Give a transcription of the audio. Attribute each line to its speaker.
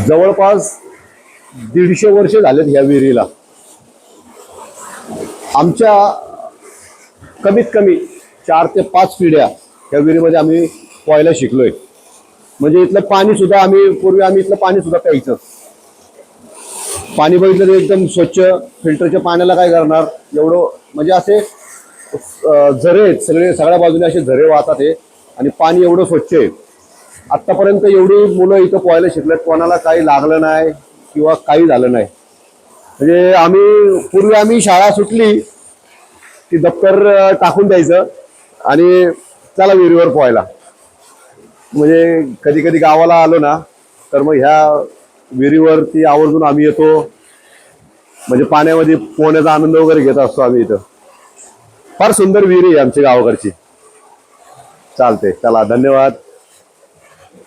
Speaker 1: जवळपास 150 वर्ष झालेत ह्या विहिरीला. आमच्या कमीत कमी 4 ते 5 पिढ्या ह्या विहिरीमध्ये आम्ही पोहायला शिकलोय. म्हणजे इथलं पाणी सुद्धा पूर्वी आम्ही इथलं पाणी सुद्धा प्यायचं. पाणी बघितलं तर एकदम स्वच्छ. फिल्टरच्या पाण्याला काय करणार एवढं, म्हणजे असे झरे आहेत सगळ्या बाजूने असे झरे वाहतात आहे आणि पाणी एवढं स्वच्छ आहे. आतापर्यंत एवढी मुलं इथं पोहायला शिकलेत, कोणाला काही लागलं नाही किंवा काही झालं नाही. म्हणजे पूर्वी आम्ही शाळा सुटली की दप्तर टाकून द्यायचं आणि चला विहिरीवर पोहायला. म्हणजे कधी कधी गावाला आलो ना तर मग ह्या विहिरीवरती आवर्जून आम्ही येतो. म्हणजे पाण्यामध्ये पोहण्याचा आनंद वगैरे घेत असतो आम्ही इथं. फार सुंदर विहिरी आहे आमच्या गावाकडची. चालते, चला धन्यवाद.